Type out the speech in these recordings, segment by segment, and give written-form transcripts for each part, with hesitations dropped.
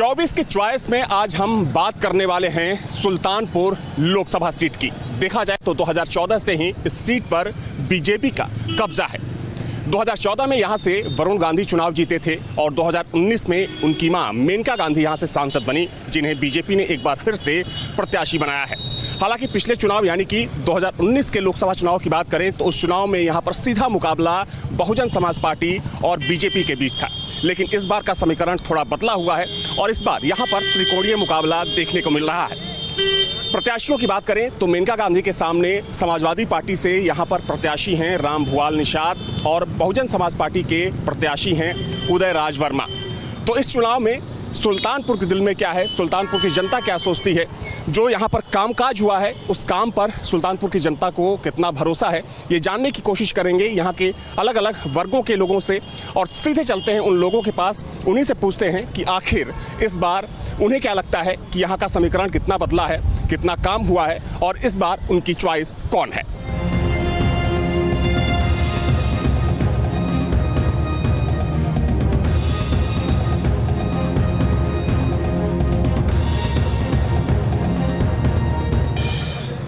24 की चॉइस में आज हम बात करने वाले हैं सुल्तानपुर लोकसभा सीट की। देखा जाए तो 2014 से ही इस सीट पर बीजेपी का कब्जा है। 2014 में यहां से वरुण गांधी चुनाव जीते थे और 2019 में उनकी मां मेनका गांधी यहां से सांसद बनी, जिन्हें बीजेपी ने एक बार फिर से प्रत्याशी बनाया है। हालांकि पिछले चुनाव यानी कि 2019 के लोकसभा चुनाव की बात करें तो उस चुनाव में यहां पर सीधा मुकाबला बहुजन समाज पार्टी और बीजेपी के बीच था, लेकिन इस बार का समीकरण थोड़ा बदला हुआ है और इस बार यहां पर त्रिकोणीय मुकाबला देखने को मिल रहा है। प्रत्याशियों की बात करें तो मेनका गांधी के सामने समाजवादी पार्टी से यहां पर प्रत्याशी हैं राम भुवाल निषाद और बहुजन समाज पार्टी के प्रत्याशी हैं उदय राज वर्मा। तो इस चुनाव में सुल्तानपुर के दिल में क्या है, सुल्तानपुर की जनता क्या सोचती है, जो यहाँ पर कामकाज हुआ है उस काम पर सुल्तानपुर की जनता को कितना भरोसा है, ये जानने की कोशिश करेंगे यहाँ के अलग अलग वर्गों के लोगों से। और सीधे चलते हैं उन लोगों के पास, उन्हीं से पूछते हैं कि आखिर इस बार उन्हें क्या लगता है कि यहाँ का समीकरण कितना बदला है, कितना काम हुआ है और इस बार उनकी चॉइस कौन है।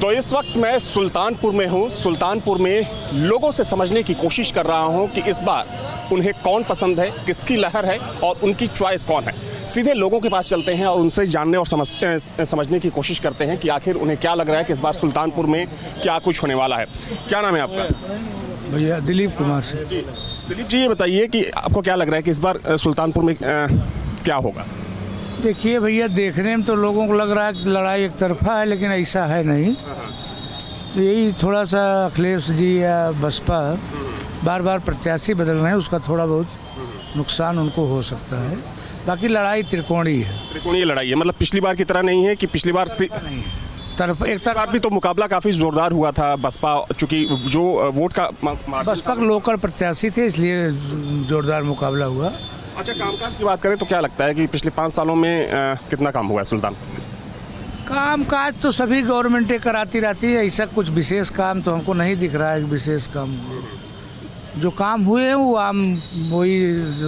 तो इस वक्त मैं सुल्तानपुर में हूँ। सुल्तानपुर में लोगों से समझने की कोशिश कर रहा हूँ कि इस बार उन्हें कौन पसंद है, किसकी लहर है और उनकी चॉइस कौन है। सीधे लोगों के पास चलते हैं और उनसे जानने और समझने की कोशिश करते हैं कि आखिर उन्हें क्या लग रहा है कि इस बार सुल्तानपुर में क्या कुछ होने वाला है। क्या नाम है आपका? भैया दिलीप कुमार से। जी दिलीप जी, ये बताइए कि आपको क्या लग रहा है कि इस बार सुल्तानपुर में क्या होगा? देखिए भैया, देखने में तो लोगों को लग रहा है कि लड़ाई एक तरफा है, लेकिन ऐसा है नहीं। यही थोड़ा सा अखिलेश जी या बसपा बार बार प्रत्याशी बदल रहे हैं, उसका थोड़ा बहुत नुकसान उनको हो सकता है। बाकी लड़ाई त्रिकोणीय है। त्रिकोणीय लड़ाई है, मतलब पिछली बार की तरह नहीं है कि पिछली बार एक तरफ भी तो मुकाबला काफी जोरदार हुआ था। बसपा चूंकि जो वोट का बसपा के लोकल प्रत्याशी थे, इसलिए जोरदार मुकाबला हुआ। अच्छा, कामकाज की बात करें तो क्या लगता है कि पिछले 5 सालों में कितना काम हुआ है सुल्तानपुर में? कामकाज तो सभी गवर्नमेंटें कराती रहती है, ऐसा कुछ विशेष काम तो हमको नहीं दिख रहा है कि विशेष काम जो काम हुए हैं वो आम वही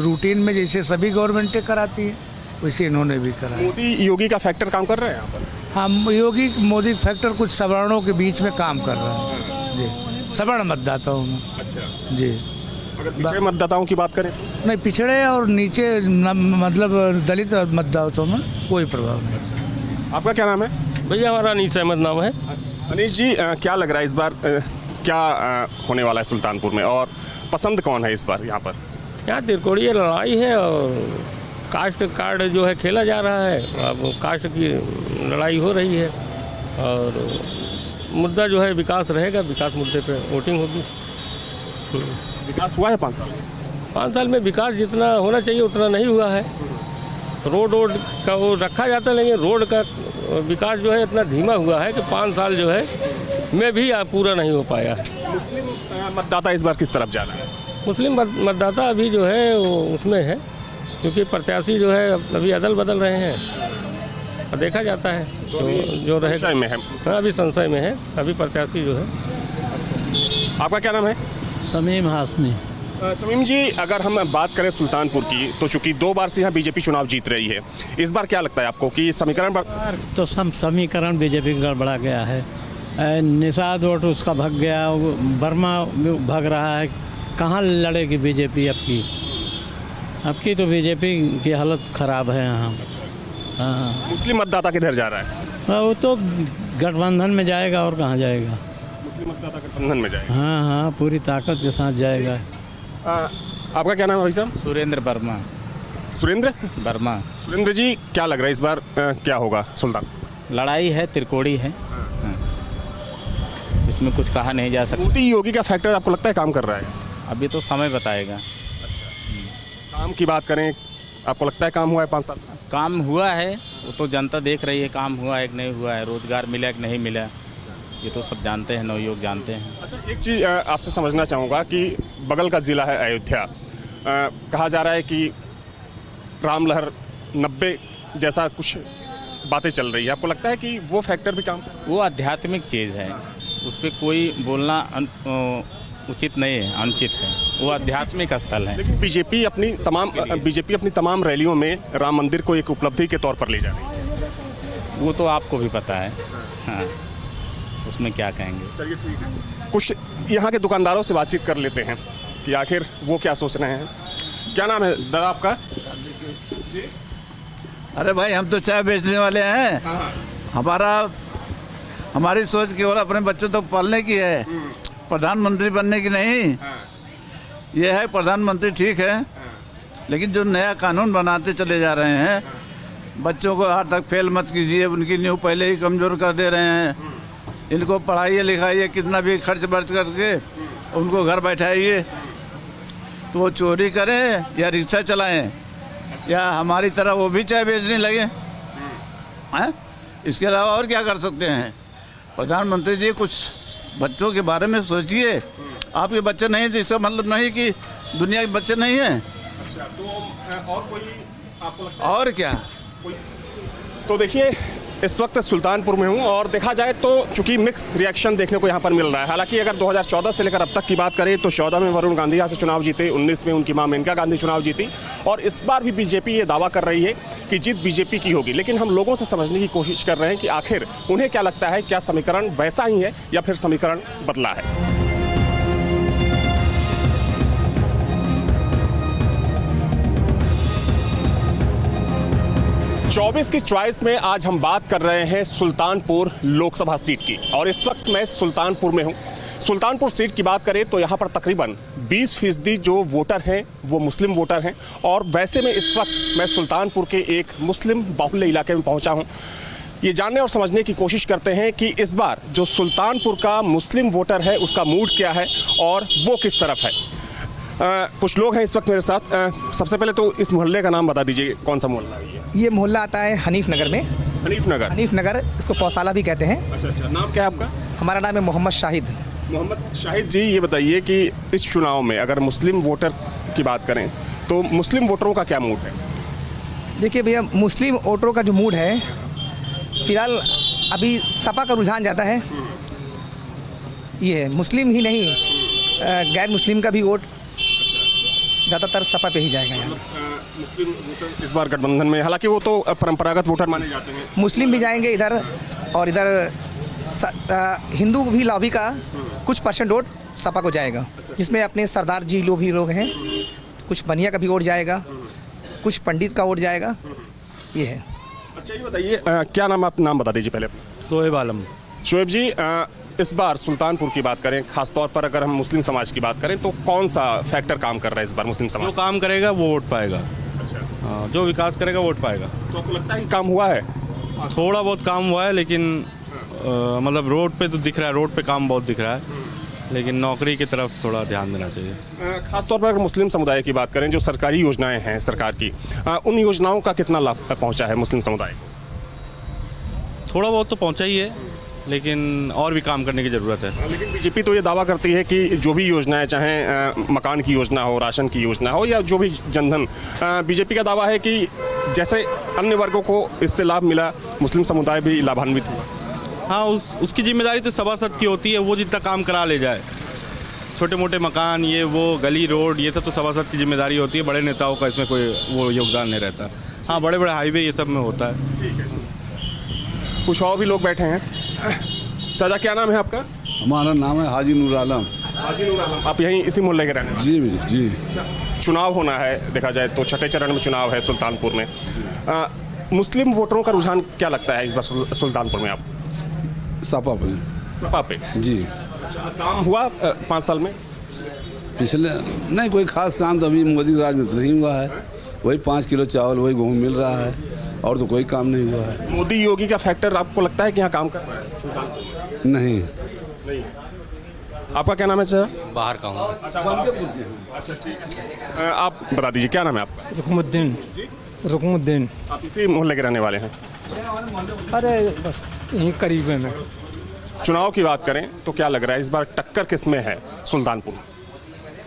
रूटीन में जैसे सभी गवर्नमेंटें कराती हैं वैसे इन्होंने भी करा। मोदी योगी का फैक्टर काम कर रहे हैं यहाँ पर? हम योगी मोदी फैक्टर कुछ सवर्णों के बीच में काम कर रहे हैं जी, सवर्ण मतदाताओं में। अच्छा जी, अगर पिछड़े मतदाताओं की बात करें? नहीं, पिछड़े और नीचे मतलब दलित मतदाताओं में कोई प्रभाव नहीं। आपका क्या नाम है? भैया हमारा अनीस अहमद नाम है। अनीस जी, क्या लग रहा है इस बार क्या होने वाला है सुल्तानपुर में और पसंद कौन है इस बार यहाँ पर? यहाँ त्रिकोणीय लड़ाई है और कास्ट कार्ड जो है खेला जा रहा है। अब कास्ट की लड़ाई हो रही है और मुद्दा जो है विकास रहेगा, विकास मुद्दे पे वोटिंग होगी। विकास हुआ है 5 साल में? 5 साल में विकास जितना होना चाहिए उतना नहीं हुआ है। रोड का वो रखा जाता है, लेकिन रोड का विकास जो है इतना धीमा हुआ है कि 5 साल जो है में भी पूरा नहीं हो पाया है। मुस्लिम मतदाता इस बार किस तरफ जा रहा है? मुस्लिम मतदाता अभी जो है वो उसमें है, क्योंकि प्रत्याशी जो है अभी अदल बदल रहे हैं और देखा जाता है जो रहेगा में है। हाँ, अभी संशय में है, अभी प्रत्याशी जो है। आपका क्या नाम है? समीम हाशमी। समीम जी, अगर हम बात करें सुल्तानपुर की तो चूंकि 2 बार से यहाँ बीजेपी चुनाव जीत रही है, इस बार क्या लगता है आपको कि समीकरण तो समीकरण बीजेपी का गड़बड़ा गया है। निषाद वोट उसका भग गया, वर्मा भग रहा है। कहाँ लड़ेगी बीजेपी अब की तो बीजेपी की हालत ख़राब है यहाँ। हाँ, मुस्लिम मतदाता किधर जा रहा है? वो तो गठबंधन में जाएगा और कहाँ जाएगा। मुस्लिम मतदाता गठबंधन में जाएगा? हाँ, पूरी ताकत के साथ जाएगा। आपका क्या नाम है भाई साहब? सुरेंद्र वर्मा। सुरेंद्र वर्मा। सुरेंद्र जी, क्या लग रहा है इस बार क्या होगा सुल्तान? लड़ाई है, त्रिकोणी है, इसमें कुछ कहा नहीं जा सकता। मोदी योगी का फैक्टर आपको लगता है काम कर रहा है? अभी तो समय बताएगा। काम की बात करें, आपको लगता है काम हुआ है 5 साल? काम हुआ है, वो तो जनता देख रही है काम हुआ है कि नहीं हुआ है, रोजगार मिला कि नहीं मिला, ये तो सब जानते हैं, नवयुवक जानते हैं। अच्छा, एक चीज़ आपसे समझना चाहूँगा कि बगल का ज़िला है अयोध्या, कहा जा रहा है कि राम लहर 90 जैसा कुछ बातें चल रही है। आपको लगता है कि वो फैक्टर भी काम? वो आध्यात्मिक चीज़ है, उस पर कोई बोलना उचित नहीं है, अनुचित है। वो आध्यात्मिक स्थल है। लेकिन बीजेपी अपनी तमाम रैलियों में राम मंदिर को एक उपलब्धि के तौर पर ले जा रही है। वो तो आपको भी पता है। हाँ, उसमें क्या कहेंगे। चलिए ठीक है, कुछ यहाँ के दुकानदारों से बातचीत कर लेते हैं कि आखिर वो क्या सोच रहे हैं। क्या नाम है दादा आपका? अरे भाई, हम तो चाय बेचने वाले हैं। हमारी सोच केवल अपने बच्चों तक पालने की है, प्रधानमंत्री बनने की नहीं। ये है प्रधानमंत्री ठीक है, लेकिन जो नया कानून बनाते चले जा रहे हैं, बच्चों को हर तक फेल मत कीजिए, उनकी नींव पहले ही कमज़ोर कर दे रहे हैं। इनको पढ़ाइए लिखाइए, कितना भी खर्च बर्च करके उनको घर बैठाइए, तो वो चोरी करें या रिक्शा चलाएं या हमारी तरह वो भी चाय बेचने लगे हैं। इसके अलावा और क्या कर सकते हैं? प्रधानमंत्री जी, कुछ बच्चों के बारे में सोचिए। आपके बच्चे नहीं थे, इसका मतलब नहीं कि दुनिया के बच्चे नहीं हैं। अच्छा, तो और कोई आपको लगता है? और क्या? तो देखिए, इस वक्त सुल्तानपुर में हूँ और देखा जाए तो चूंकि मिक्स रिएक्शन देखने को यहाँ पर मिल रहा है। हालांकि अगर 2014 से लेकर अब तक की बात करें तो 14 में वरुण गांधी यहाँ से चुनाव जीते, 19 में उनकी मां मेनका गांधी चुनाव जीती और इस बार भी बीजेपी ये दावा कर रही है कि जीत बीजेपी की होगी। लेकिन हम लोगों से समझने की कोशिश कर रहे हैं कि आखिर उन्हें क्या लगता है, क्या समीकरण वैसा ही है या फिर समीकरण बदला है। 24 की चॉइस में आज हम बात कर रहे हैं सुल्तानपुर लोकसभा सीट की और इस वक्त मैं सुल्तानपुर में हूं। सुल्तानपुर सीट की बात करें तो यहां पर तकरीबन 20% जो वोटर हैं वो मुस्लिम वोटर हैं और वैसे में इस वक्त मैं सुल्तानपुर के एक मुस्लिम बाहुल्य इलाके में पहुंचा हूं। ये जानने और समझने की कोशिश करते हैं कि इस बार जो सुल्तानपुर का मुस्लिम वोटर है उसका मूड क्या है और वो किस तरफ है। कुछ लोग हैं इस वक्त मेरे साथ। सबसे पहले तो इस मोहल्ले का नाम बता दीजिए, कौन सा मोहल्ला है ये मोहल्ला आता है हनीफ नगर में। हनीफ नगर? हनीफ नगर, इसको पौसाला भी कहते हैं। अच्छा अच्छा, नाम क्या है आपका? हमारा नाम है मोहम्मद शाहिद। मोहम्मद शाहिद जी, ये बताइए कि इस चुनाव में अगर मुस्लिम वोटर की बात करें तो मुस्लिम वोटरों का क्या मूड है? देखिए भैया, मुस्लिम वोटरों का जो मूड है फिलहाल अभी सपा का रुझान ज़्यादा है। ये है, मुस्लिम ही नहीं गैर मुस्लिम का भी वोट ज़्यादातर सपा पे ही जाएगा। यहाँ मुस्लिम वोटर इस बार गठबंधन में, हालांकि वो तो परंपरागत वोटर माने जाते हैं। मुस्लिम भी जाएंगे इधर और इधर हिंदू भी लॉबी का कुछ परसेंट वोट सपा को जाएगा, जिसमें अपने सरदार जी लोग भी लोग हैं, कुछ बनिया का भी वोट जाएगा, कुछ पंडित का वोट जाएगा। ये है। अच्छा, ये बताइए क्या नाम, आप नाम बता दीजिए पहले अपना। शोएब आलम। शोएब जी, इस बार सुल्तानपुर की बात करें, खासतौर पर अगर हम मुस्लिम समाज की बात करें तो कौन सा फैक्टर काम कर रहा है इस बार मुस्लिम समाज? जो काम करेगा वो वोट पाएगा। अच्छा, हाँ, जो विकास करेगा वोट पाएगा। तो आपको लगता है कि काम हुआ है? थोड़ा बहुत काम हुआ है, लेकिन मतलब रोड पे तो दिख रहा है, रोड पे काम बहुत दिख रहा है, लेकिन नौकरी की तरफ थोड़ा ध्यान देना चाहिए। खासतौर पर अगर मुस्लिम समुदाय की बात करें, जो सरकारी योजनाएं हैं सरकार की, उन योजनाओं का कितना लाभ पहुंचा है मुस्लिम समुदाय को? थोड़ा बहुत तो पहुंचा ही है, लेकिन और भी काम करने की ज़रूरत है। लेकिन बीजेपी तो ये दावा करती है कि जो भी योजनाएं, चाहे मकान की योजना हो, राशन की योजना हो या जो भी जनधन, बीजेपी का दावा है कि जैसे अन्य वर्गों को इससे लाभ मिला, मुस्लिम समुदाय भी लाभान्वित हुआ। हाँ, उसकी जिम्मेदारी तो सभासद की होती है, वो जितना काम करा ले जाए। छोटे मोटे मकान, ये वो गली रोड, ये सब तो सभासद की जिम्मेदारी होती है, बड़े नेताओं का इसमें कोई वो योगदान नहीं रहता। हाँ, बड़े बड़े हाईवे ये सब में होता है। ठीक है, कुछ और भी लोग बैठे हैं। चाचा, क्या नाम है आपका? हमारा नाम है हाजी नूर आलम। हाजी नूर आलम, आप यहीं इसी मोहल्ले के रहने वाले? जी जी। चुनाव होना है, देखा जाए तो छठे चरण में चुनाव है सुल्तानपुर में। मुस्लिम वोटरों का रुझान क्या लगता है इस बार सुल्तानपुर में? आप सपा पे। सपा पे? जी। काम हुआ 5 साल में? पिछले नहीं, कोई खास काम तो अभी मोदी राज में तो नहीं हुआ है। वही 5 किलो चावल, वही गेहूँ मिल रहा है और तो कोई काम नहीं हुआ है। मोदी योगी का फैक्टर आपको लगता है कि यहाँ काम कर रहा है सुल्तानपुर में? नहीं। आपका क्या नाम है सर? बाहर का हूँ। अच्छा ठीक है, आप बता दीजिए क्या नाम है आपका? रुकमुद्दीन। रुकमुद्दीन। आप इसी मोहल्ले के रहने वाले हैं? अरे बस यहीं करीब है। मैं चुनाव की बात करें तो क्या लग रहा है इस बार टक्कर किस में है सुल्तानपुर?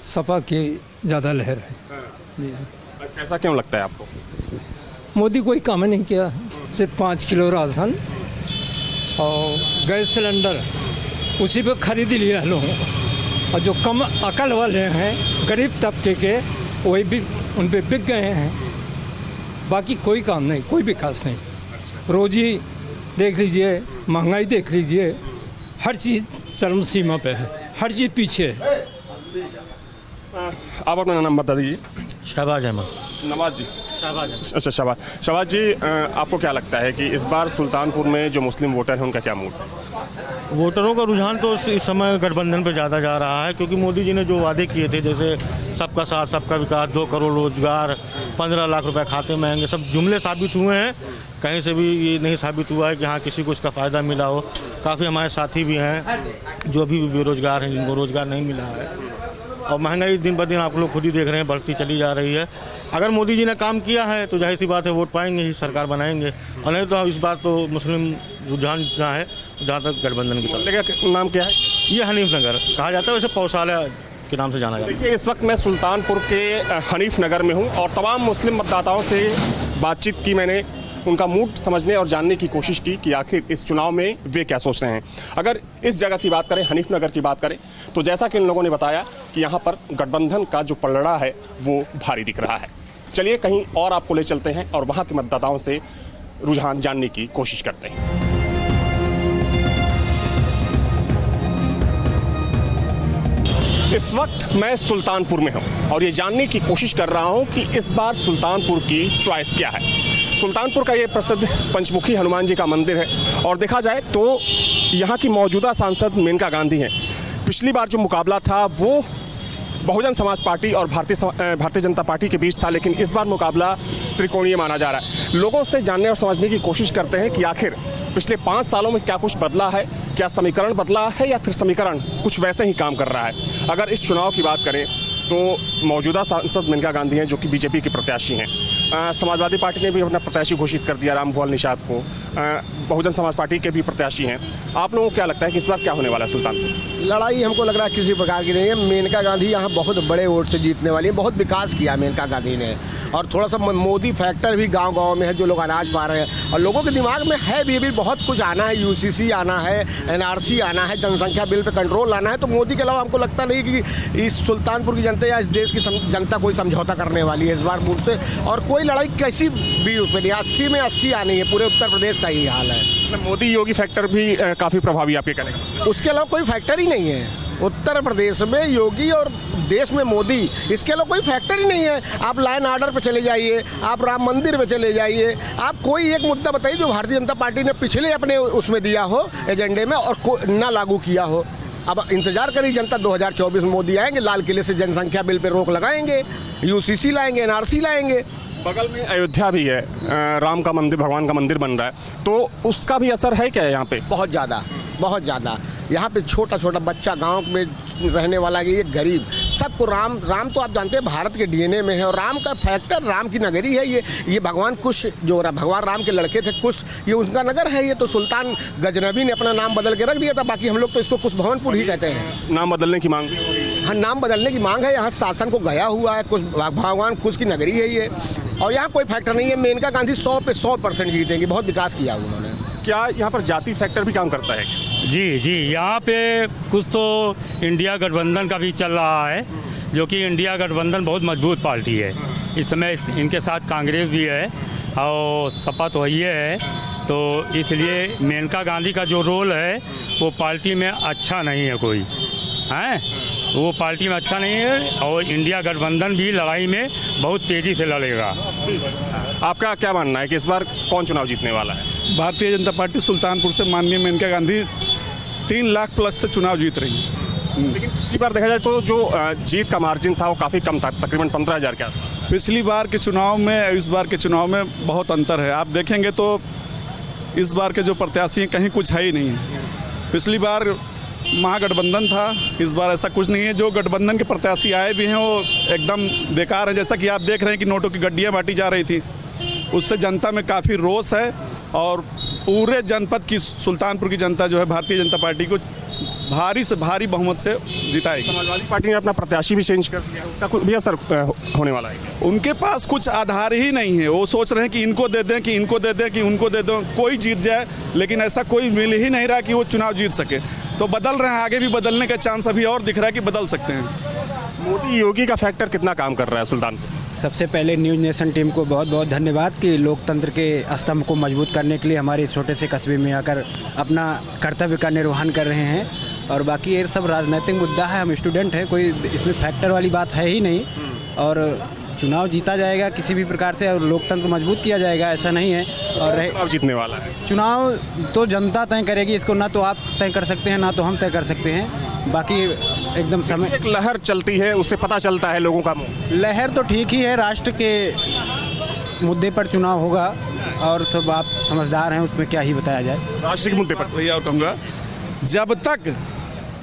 सपा की ज़्यादा लहर है। ऐसा क्यों लगता है आपको? मोदी कोई काम नहीं किया, सिर्फ 5 किलो राशन और गैस सिलेंडर उसी पे खरीद लिया लोगों। और जो कम अकल वाले हैं गरीब तबके के वही भी उन पे बिक गए हैं। बाकी कोई काम नहीं, कोई विकास नहीं। रोजी देख लीजिए, महंगाई देख लीजिए, हर चीज़ चरम सीमा पे है, हर चीज़ पीछे है। आप अपना नाम बता दीजिए। शहबाज अहमद। नवाज जी। अच्छा शहबाज जी, आपको क्या लगता है कि इस बार सुल्तानपुर में जो मुस्लिम वोटर हैं उनका क्या मूड है? वोटरों का रुझान तो इस समय गठबंधन पे ज़्यादा जा रहा है, क्योंकि मोदी जी ने जो वादे किए थे, जैसे सबका साथ सबका विकास, 2 करोड़ रोजगार, 15 लाख रुपए खाते में आएंगे, सब जुमले साबित हुए हैं। कहीं से भी ये नहीं साबित हुआ है कि हाँ किसी को इसका फ़ायदा मिला हो। काफ़ी हमारे साथी भी हैं जो अभी भी बेरोजगार हैं, जिनको रोज़गार नहीं मिला है। और महंगाई दिन ब दिन आप लोग खुद ही देख रहे हैं, बढ़ती चली जा रही है। अगर मोदी जी ने काम किया है तो जाहिर सी बात है वोट पाएंगे ही, सरकार बनाएंगे। और नहीं तो इस बार तो मुस्लिम रुझान जहाँ है, जहाँ तक गठबंधन की तरफ। नाम क्या है? ये हनीफ नगर कहा जाता है, वैसे पौसाला के नाम से जाना जाता है। देखिए, इस वक्त मैं सुल्तानपुर के हनीफ नगर में हूँ और तमाम मुस्लिम मतदाताओं से बातचीत की मैंने, उनका मूड समझने और जानने की कोशिश की कि आखिर इस चुनाव में वे क्या सोच रहे हैं। अगर इस जगह की बात करें, हनीफ नगर की बात करें, तो जैसा कि इन लोगों ने बताया कि यहाँ पर गठबंधन का जो पलड़ा है वो भारी दिख रहा है। चलिए कहीं और आपको ले चलते हैं और वहाँ के मतदाताओं से रुझान जानने की कोशिश करते हैं। इस वक्त मैं सुल्तानपुर में हूँ और ये जानने की कोशिश कर रहा हूँ कि इस बार सुल्तानपुर की चॉइस क्या है। सुल्तानपुर का ये प्रसिद्ध पंचमुखी हनुमान जी का मंदिर है और देखा जाए तो यहाँ की मौजूदा सांसद मेनका गांधी हैं। पिछली बार जो मुकाबला था वो बहुजन समाज पार्टी और भारतीय जनता पार्टी के बीच था, लेकिन इस बार मुकाबला त्रिकोणीय माना जा रहा है। लोगों से जानने और समझने की कोशिश करते हैं कि आखिर पिछले 5 सालों में क्या कुछ बदला है, क्या समीकरण बदला है या फिर समीकरण कुछ वैसे ही काम कर रहा है। अगर इस चुनाव की बात करें तो मौजूदा सांसद मेनका गांधी हैं जो कि बीजेपी के प्रत्याशी हैं। समाजवादी पार्टी ने भी अपना प्रत्याशी घोषित कर दिया रामभुआल निषाद को। बहुजन समाज पार्टी के भी प्रत्याशी हैं। आप लोगों को क्या लगता है कि इस बार क्या होने वाला है सुल्तानपुर? लड़ाई हमको लग रहा है किसी प्रकार की नहीं है। मेनका गांधी यहाँ बहुत बड़े वोट से जीतने वाली है। बहुत विकास किया मेनका गांधी ने और थोड़ा सा मोदी फैक्टर भी गांव-गांव में है, जो लोग अनाज पा रहे हैं और लोगों के दिमाग में है भी बहुत कुछ आना है। यूसीसी आना है, एनआरसी आना है, जनसंख्या बिल पे कंट्रोल लाना है। तो मोदी के अलावा हमको लगता नहीं कि इस सुल्तानपुर की जनता या इस देश की जनता कोई समझौता करने वाली है इस बार वोट से। और कोई लड़ाई कैसी भी उसमें नहीं, 80 में 80 आनी है। पूरे उत्तर प्रदेश का यही हाल है। मोदी योगी फैक्टर भी काफ़ी प्रभावी आपके कहने का? उसके अलावा कोई फैक्टर ही नहीं है। उत्तर प्रदेश में योगी और देश में मोदी, इसके अलावा कोई फैक्टर ही नहीं है। आप लाइन ऑर्डर पे चले जाइए, आप राम मंदिर पे चले जाइए, आप कोई एक मुद्दा बताइए जो भारतीय जनता पार्टी ने पिछले अपने उसमें दिया हो एजेंडे में और ना लागू किया हो। अब इंतजार करी जनता, 2024 में मोदी आएंगे, लाल किले से जनसंख्या बिल पे रोक लगाएंगे, यूसीसी लाएंगे, एनआरसी लाएंगे। बगल में अयोध्या भी है, राम का मंदिर, भगवान का मंदिर बन रहा है, तो उसका भी असर है क्या यहाँ पे? बहुत ज़्यादा, बहुत ज़्यादा। यहाँ पे छोटा छोटा बच्चा गांव में रहने वाला ये गरीब सबको राम तो आप जानते हैं भारत के डीएनए में है और राम का फैक्टर, राम की नगरी है ये भगवान कुश जो भगवान राम के लड़के थे कुश, ये उनका नगर है। ये तो सुल्तान गजनबी ने अपना नाम बदल के रख दिया था, बाकी हम लोग तो इसको कुश भवनपुर ही कहते हैं। नाम बदलने की मांग? हाँ, नाम बदलने की मांग है। यहाँ शासन को गया हुआ है, कुछ भगवान कुश की नगरी है ये और यहाँ कोई फैक्टर नहीं है। मेनका गांधी 100 पे 100% जीतेंगे। बहुत विकास किया उन्होंने। क्या यहाँ पर जाति फैक्टर भी काम करता है? जी, यहाँ पे कुछ तो इंडिया गठबंधन का भी चल रहा है, जो कि इंडिया गठबंधन बहुत मजबूत पार्टी है। इस समय इनके साथ कांग्रेस भी है और सपा तो वही है, तो इसलिए मेनका गांधी का जो रोल है वो पार्टी में अच्छा नहीं है, कोई हैं वो पार्टी में अच्छा नहीं है और इंडिया गठबंधन भी लड़ाई में बहुत तेज़ी से लड़ेगा। आपका क्या मानना है कि इस बार कौन चुनाव जीतने वाला है? भारतीय जनता पार्टी सुल्तानपुर से माननीय मेनका गांधी 3 लाख प्लस से चुनाव जीत रही है। लेकिन पिछली बार देखा जाए तो जो जीत का मार्जिन था वो काफ़ी कम था, तकरीबन 15,000 के आसपास। पिछली बार के चुनाव में इस बार के चुनाव में बहुत अंतर है। आप देखेंगे तो इस बार के जो प्रत्याशी हैं कहीं कुछ है ही नहीं है। पिछली बार महागठबंधन था, इस बार ऐसा कुछ नहीं है। जो गठबंधन के प्रत्याशी आए भी हैं वो एकदम बेकार है। जैसा कि आप देख रहे हैं कि नोटों की गड्डियाँ बांटी जा रही थी, उससे जनता में काफ़ी रोष है और पूरे जनपद की सुल्तानपुर की जनता जो है भारतीय जनता पार्टी को भारी से भारी बहुमत से जिताएगी। समाजवादी पार्टी ने अपना प्रत्याशी भी चेंज कर दिया है, उसका कुछ भी असर होने वाला है? उनके पास कुछ आधार ही नहीं है। वो सोच रहे हैं कि इनको दे दें, कि इनको दे दें, कि उनको दे दें, कोई जीत जाए, लेकिन ऐसा कोई मिल ही नहीं रहा कि वो चुनाव जीत सके। तो बदल रहे हैं, आगे भी बदलने का चांस अभी और दिख रहा है कि बदल सकते हैं। मोदी योगी का फैक्टर कितना काम कर रहा है सुल्तानपुर? सबसे पहले न्यूज़ नेशन टीम को बहुत बहुत धन्यवाद कि लोकतंत्र के स्तंभ को मजबूत करने के लिए हमारे इस छोटे से कस्बे में आकर अपना कर्तव्य का निर्वहन कर रहे हैं। और बाकी ये सब राजनीतिक मुद्दा है, हम स्टूडेंट हैं, कोई इसमें फैक्टर वाली बात है ही नहीं। और चुनाव जीता जाएगा किसी भी प्रकार से और लोकतंत्र मजबूत किया जाएगा, ऐसा नहीं है। और चुनाव जीतने वाला है, चुनाव तो जनता तय करेगी, इसको ना तो आप तय कर सकते हैं ना तो हम तय कर सकते हैं। बाकी एकदम समय एक लहर चलती है, उससे पता चलता है लोगों का लहर तो ठीक ही है, राष्ट्र के मुद्दे पर चुनाव होगा और सब आप समझदार हैं, उसमें क्या ही बताया जाए। राष्ट्र के मुद्दे पर भैया और कहूँगा, जब तक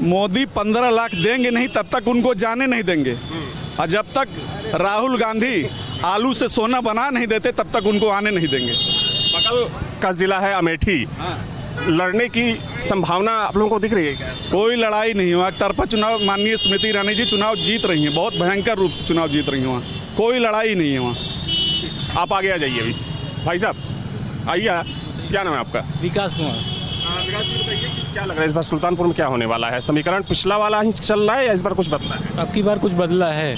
मोदी 15 लाख देंगे नहीं तब तक उनको जाने नहीं देंगे, और जब तक राहुल गांधी आलू से सोना बना नहीं देते तब तक उनको आने नहीं देंगे। बगल का जिला है अमेठी, लड़ने की संभावना आप लोगों को दिख रही है क्या? कोई लड़ाई नहीं हुआ, तरफा चुनाव माननीय स्मृति ईरानी जी चुनाव जीत रही हैं, बहुत भयंकर रूप से चुनाव जीत रही हैं, वहाँ कोई लड़ाई नहीं है। वहाँ आप आगे आ जाइए अभी, भाई साहब आइए, क्या नाम है आपका? विकास कुमार। विकास जी बताइए कि क्या लग रहा है इस बार सुल्तानपुर में क्या होने वाला है? समीकरण पिछला वाला ही चल रहा है या इस बार कुछ बदला है? अब की बार कुछ बदला है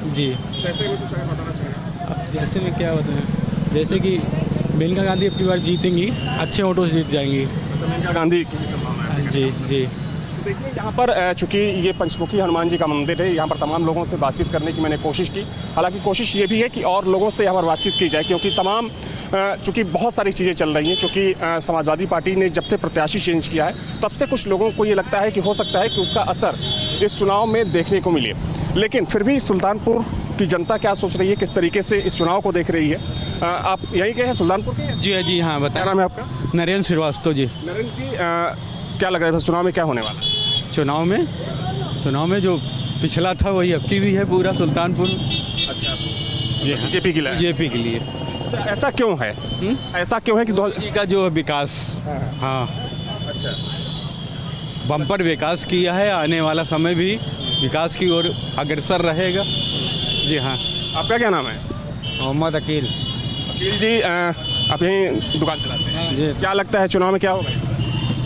जी। जैसे में कुछ बताना चाहिए। अब जैसे में क्या बताएं, जैसे कि मेनका गांधी अब की बार जीतेंगी, अच्छे वोटों से जीत जाएंगी। मेनका गांधी की संभावना है? जी जी। देखिए यहाँ पर चूँकि ये पंचमुखी हनुमान जी का मंदिर है, यहाँ पर तमाम लोगों से बातचीत करने की मैंने कोशिश की। हालांकि कोशिश ये भी है कि और लोगों से यहाँ पर बातचीत की जाए, क्योंकि तमाम चूँकि बहुत सारी चीज़ें चल रही हैं। चूँकि समाजवादी पार्टी ने जब से प्रत्याशी चेंज किया है तब से कुछ लोगों को ये लगता है कि हो सकता है कि उसका असर इस चुनाव में देखने को मिले। लेकिन फिर भी सुल्तानपुर की जनता क्या सोच रही है, किस तरीके से इस चुनाव को देख रही है? आप यहीं के हैं सुल्तानपुर के? जी हाँ बताएं। क्या नाम है आपका? नरेंद्र श्रीवास्तव जी। नरेंद्र जी क्या लग रहा है चुनाव में क्या होने वाला है? चुनाव में जो पिछला था वही अब की भी है, पूरा सुल्तानपुर। अच्छा जी, बीजेपी के लिए? बीजेपी के लिए। अच्छा, ऐसा क्यों है? ऐसा क्यों है कि का जो विकास, हाँ अच्छा, बम्पर विकास किया है, आने वाला समय भी विकास की ओर अग्रसर रहेगा। जी हाँ। आपका क्या नाम है? मोहम्मद अकील। अकील जी आप यहीं दुकान चलाते हैं जी। क्या लगता है चुनाव में क्या होगा?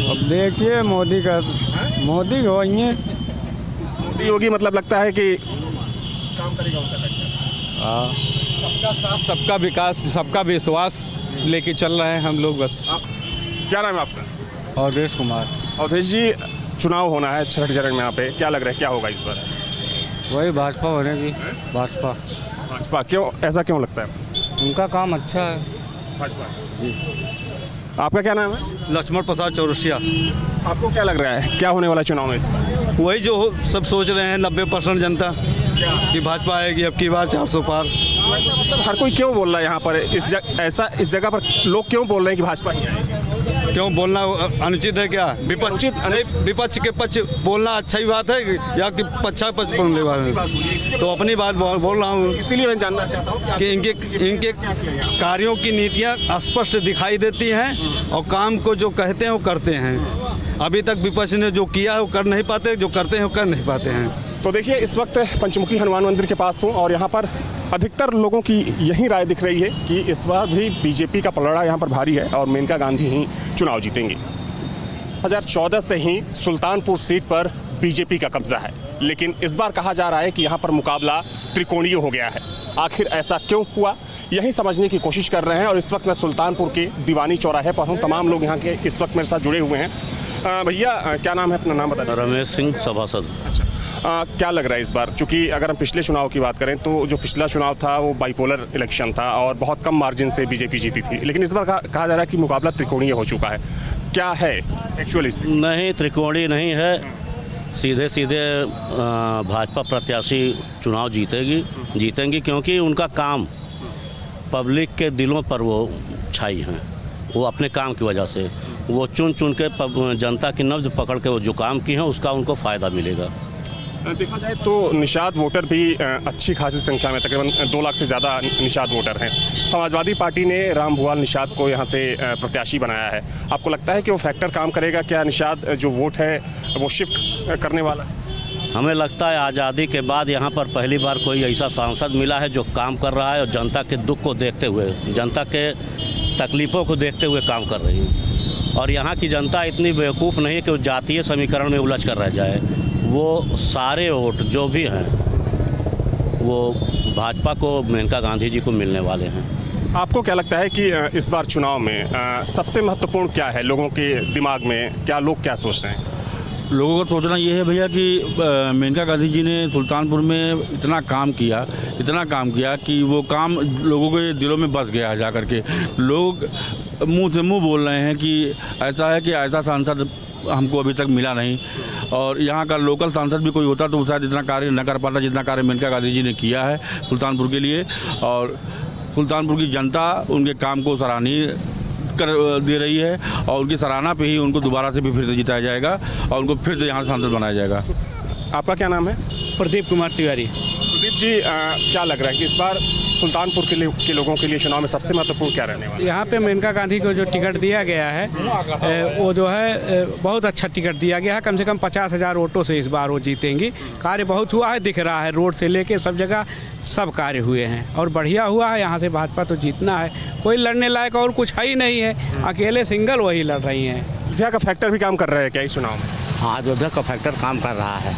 अब देखिए मोदी होंगे। मोदी योगी मतलब लगता है कि काम करेगा उनका लगता हाँ, सबका साथ, सबका विकास, सबका विश्वास लेके चल रहे हैं हम लोग बस। क्या नाम है आपका? अवधेश कुमार। अवधेश जी, चुनाव होना है छठ चरण में, यहाँ पे क्या लग रहा है क्या होगा इस बार? वही भाजपा होने की। भाजपा क्यों, ऐसा क्यों लगता है? उनका काम अच्छा है। भाजपा जी। आपका क्या नाम है? लक्ष्मण प्रसाद चौरसिया। आपको क्या लग रहा है क्या होने वाला चुनाव में इस बार? वही जो सब सोच रहे हैं 90% जनता कि भाजपा आएगी अब की बार 400 पार। मतलब हर कोई क्यों बोल रहा है यहाँ पर इस जगह पर लोग क्यों बोल रहे हैं कि भाजपा ही आएगी? क्यों बोलना अनुचित है क्या? विपक्ष के पक्ष बोलना अच्छा ही बात है या कि पक्ष बोलने वाले? तो अपनी बात बोल रहा हूँ, इसीलिए मैं जानना चाहता हूँ कि इनके कार्यों की नीतियाँ स्पष्ट दिखाई देती हैं और काम को जो कहते हैं वो करते हैं। अभी तक विपक्ष ने जो किया है वो कर नहीं पाते, जो करते हैं वो कर नहीं पाते हैं। तो देखिए इस वक्त पंचमुखी हनुमान मंदिर के पास हूँ और यहाँ पर अधिकतर लोगों की यही राय दिख रही है कि इस बार भी बीजेपी का पलड़ा यहाँ पर भारी है और मेनका गांधी ही चुनाव जीतेंगे। 2014 से ही सुल्तानपुर सीट पर बीजेपी का कब्जा है, लेकिन इस बार कहा जा रहा है कि यहाँ पर मुकाबला त्रिकोणीय हो गया है। आखिर ऐसा क्यों हुआ, यही समझने की कोशिश कर रहे हैं। और इस वक्त मैं सुल्तानपुर के दीवानी चौराहे पर हूँ। तमाम लोग यहाँ के इस वक्त मेरे साथ जुड़े हुए हैं। भैया क्या नाम है अपना? नाम बताइए। रमेश सिंह सभासद। अच्छा, क्या लग रहा है इस बार? चूँकि अगर हम पिछले चुनाव की बात करें तो जो पिछला चुनाव था वो बाइपोलर इलेक्शन था और बहुत कम मार्जिन से बीजेपी जीती थी, लेकिन इस बार कहा जा रहा है कि मुकाबला त्रिकोणीय हो चुका है। क्या है एक्चुअली? नहीं, त्रिकोणीय नहीं है, सीधे सीधे भाजपा प्रत्याशी चुनाव जीतेंगी क्योंकि उनका काम पब्लिक के दिलों पर वो छाई हैं। वो अपने काम की वजह से वो चुन के जनता की नब्ज पकड़ के वो जो काम की हैं उसका उनको फ़ायदा मिलेगा। देखा जाए तो निषाद वोटर भी अच्छी खासी संख्या में, तकरीबन 2 लाख से ज़्यादा निषाद वोटर हैं। समाजवादी पार्टी ने राम भुआल निषाद को यहाँ से प्रत्याशी बनाया है। आपको लगता है कि वो फैक्टर काम करेगा? क्या निषाद जो वोट है वो शिफ्ट करने वाला है? हमें लगता है आज़ादी के बाद यहाँ पर पहली बार कोई ऐसा सांसद मिला है जो काम कर रहा है और जनता के दुख को देखते हुए, जनता के तकलीफ़ों को देखते हुए काम कर रही है। और यहाँ की जनता इतनी बेवकूफ़ नहीं है कि वो जातीय समीकरण में उलझ कर रह जाए। वो सारे वोट जो भी हैं वो भाजपा को, मेनका गांधी जी को मिलने वाले हैं। आपको क्या लगता है कि इस बार चुनाव में सबसे महत्वपूर्ण क्या है लोगों के दिमाग में, क्या लोग क्या सोच रहे हैं? लोगों का सोचना ये है भैया कि मेनका गांधी जी ने सुल्तानपुर में इतना काम किया कि वो काम लोगों के दिलों में बस गया जा करके। लोग मुंह से मुंह बोल रहे हैं कि ऐसा है कि ऐसा सांसद हमको अभी तक मिला नहीं, और यहाँ का लोकल सांसद भी कोई होता तो शायद इतना कार्य न कर पाता जितना कार्य मेनका गांधी जी ने किया है सुल्तानपुर के लिए। और सुल्तानपुर की जनता उनके काम को सराहनीय कर दे रही है और उनकी सराहना पे ही उनको दोबारा से भी फिर से जिताया जाएगा और उनको फिर से यहाँ सांसद बनाया जाएगा। आपका क्या नाम है? प्रदीप कुमार तिवारी। प्रदीप जी, क्या लग रहा है कि इस बार सुल्तानपुर के लोगों के लिए चुनाव में सबसे महत्वपूर्ण क्या रहने वाला है? यहाँ पे मेनका गांधी को जो टिकट दिया गया है वो जो है बहुत अच्छा टिकट दिया गया है। कम से कम 50,000 वोटों से इस बार वो जीतेंगी। कार्य बहुत हुआ है, दिख रहा है, रोड से लेके सब जगह सब कार्य हुए हैं और बढ़िया हुआ है। यहाँ से भाजपा तो जीतना है, कोई लड़ने लायक और कुछ है ही नहीं है, अकेले सिंगल वही लड़ रही हैं। अयोध्या का फैक्टर भी काम कर रहा है क्या इस चुनाव में? हाँ, अयोध्या का फैक्टर काम कर रहा है।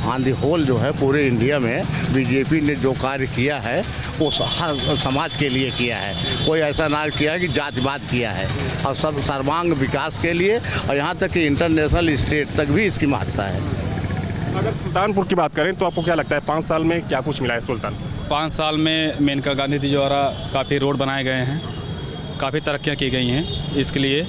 ऑन दी होल जो है पूरे इंडिया में बीजेपी ने जो कार्य किया है वो हर समाज के लिए किया है। कोई ऐसा ना किया है कि जातिवाद किया है, और सब सर्वांग विकास के लिए, और यहाँ तक कि इंटरनेशनल स्टेट तक भी इसकी महत्ता है। अगर सुल्तानपुर की बात करें तो आपको क्या लगता है 5 साल में क्या कुछ मिला है सुल्तानपुर? 5 साल में मेनका गांधी जी द्वारा काफ़ी रोड बनाए गए हैं, काफ़ी तरक्कियाँ की गई हैं। इसके लिए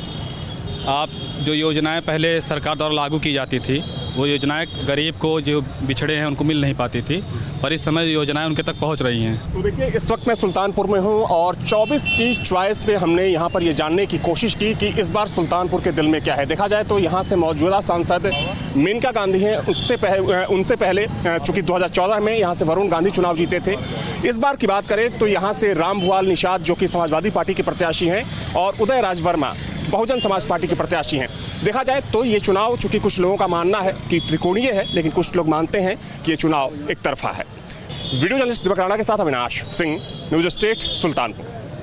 आप जो योजनाएं पहले सरकार द्वारा लागू की जाती थी वो योजनाएं गरीब को, जो बिछड़े हैं, उनको मिल नहीं पाती थी, पर इस समय योजनाएं उनके तक पहुंच रही हैं। तो देखिए, इस वक्त मैं सुल्तानपुर में हूं और 24 की चॉइस पे हमने यहां पर ये जानने की कोशिश की कि इस बार सुल्तानपुर के दिल में क्या है। देखा जाए तो यहां से मौजूदा सांसद मेनका गांधी हैं, उनसे पहले चूँकि 2014 में यहाँ से वरुण गांधी चुनाव जीते थे। इस बार की बात करें तो यहाँ से राम भुआल निषाद जो कि समाजवादी पार्टी के प्रत्याशी हैं और उदय राज वर्मा बहुजन समाज पार्टी के प्रत्याशी हैं। देखा जाए तो ये चुनाव, चूंकि कुछ लोगों का मानना है कि त्रिकोणीय है, लेकिन कुछ लोग मानते हैं कि ये चुनाव एक तरफा है। वीडियो जर्नलिस्ट दीपक राणा के साथ अविनाश सिंह, न्यूज स्टेट, सुल्तानपुर।